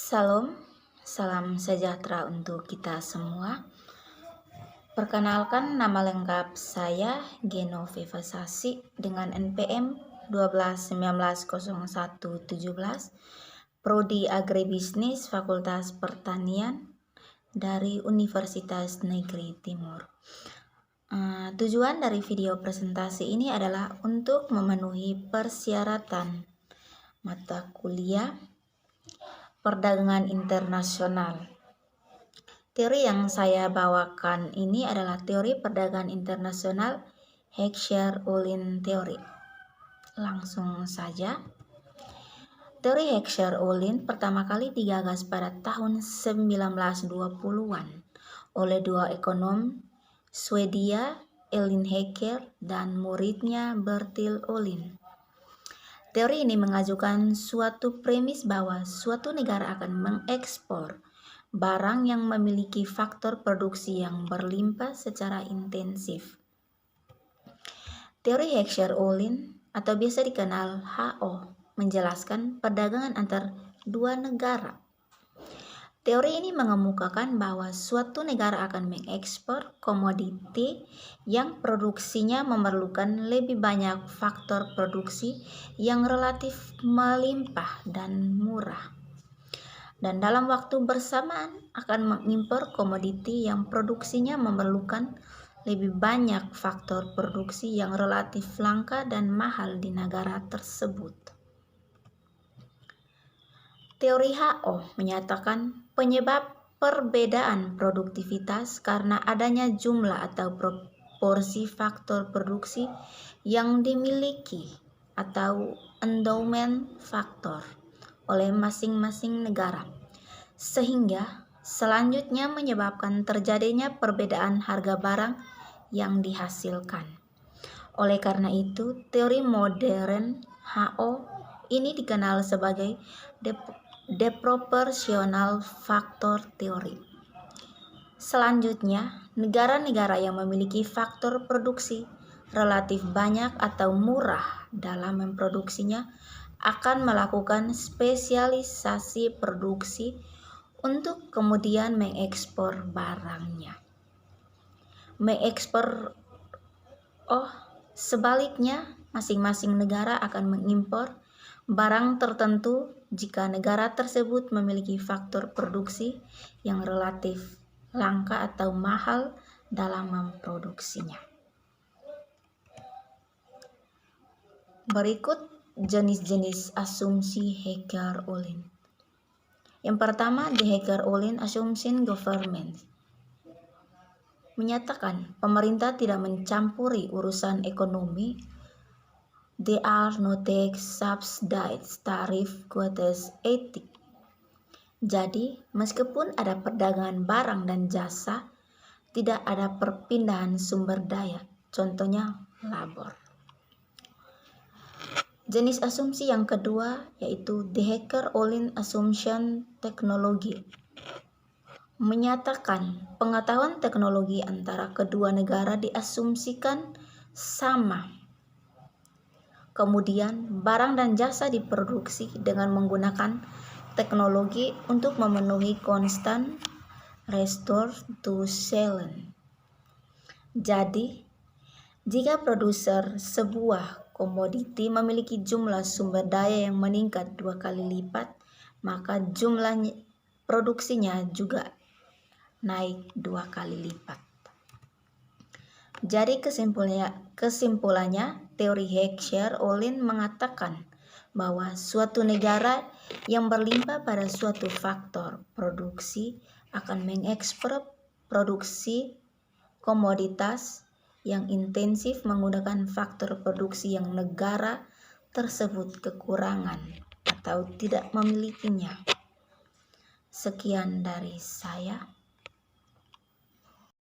Salam, salam sejahtera untuk kita semua. Perkenalkan, nama lengkap saya Genoviva Sasi dengan NPM 12190117, Prodi Agribisnis Fakultas Pertanian dari Universitas Negeri Timur. Tujuan dari video presentasi ini adalah untuk memenuhi persyaratan mata kuliah Perdagangan Internasional. Teori yang saya bawakan ini adalah teori perdagangan internasional Heckscher-Ohlin Theory. Langsung saja. Teori Heckscher-Ohlin pertama kali digagas pada tahun 1920-an oleh dua ekonom Swedia, Elin Hecker dan muridnya Bertil Ohlin. Teori ini mengajukan suatu premis bahwa suatu negara akan mengekspor barang yang memiliki faktor produksi yang berlimpah secara intensif. Teori Heckscher-Ohlin atau biasa dikenal HO menjelaskan perdagangan antar dua negara. Teori ini mengemukakan bahwa suatu negara akan mengekspor komoditi yang produksinya memerlukan lebih banyak faktor produksi yang relatif melimpah dan murah, dan dalam waktu bersamaan akan mengimpor komoditi yang produksinya memerlukan lebih banyak faktor produksi yang relatif langka dan mahal di negara tersebut. Teori HO menyatakan penyebab perbedaan produktivitas karena adanya jumlah atau proporsi faktor produksi yang dimiliki atau endowment faktor oleh masing-masing negara, sehingga selanjutnya menyebabkan terjadinya perbedaan harga barang yang dihasilkan. Oleh karena itu, teori modern HO ini dikenal sebagai deproportional factor theory. Selanjutnya, negara-negara yang memiliki faktor produksi relatif banyak atau murah dalam memproduksinya akan melakukan spesialisasi produksi untuk kemudian mengekspor barangnya. Sebaliknya, masing-masing negara akan mengimpor barang tertentu jika negara tersebut memiliki faktor produksi yang relatif langka atau mahal dalam memproduksinya. Berikut jenis-jenis asumsi Hecker-Ohlin. Yang pertama, the Hecker-Ohlin Assumption Government menyatakan pemerintah tidak mencampuri urusan ekonomi. There are no tax, subsidies, tariff, quotas, etik. Jadi, meskipun ada perdagangan barang dan jasa, tidak ada perpindahan sumber daya, contohnya labor. Jenis asumsi yang kedua yaitu the Hecker-Ohlin Assumption Teknologi menyatakan pengetahuan teknologi antara kedua negara diasumsikan sama. Kemudian barang dan jasa diproduksi dengan menggunakan teknologi untuk memenuhi constant restore to sale. Jadi, jika produser sebuah komoditi memiliki jumlah sumber daya yang meningkat 2 kali lipat, maka jumlah produksinya juga naik 2 kali lipat. Jadi kesimpulannya, teori Heckscher-Ohlin mengatakan bahwa suatu negara yang berlimpah pada suatu faktor produksi akan mengekspor produksi komoditas yang intensif menggunakan faktor produksi yang negara tersebut kekurangan atau tidak memilikinya. Sekian dari saya.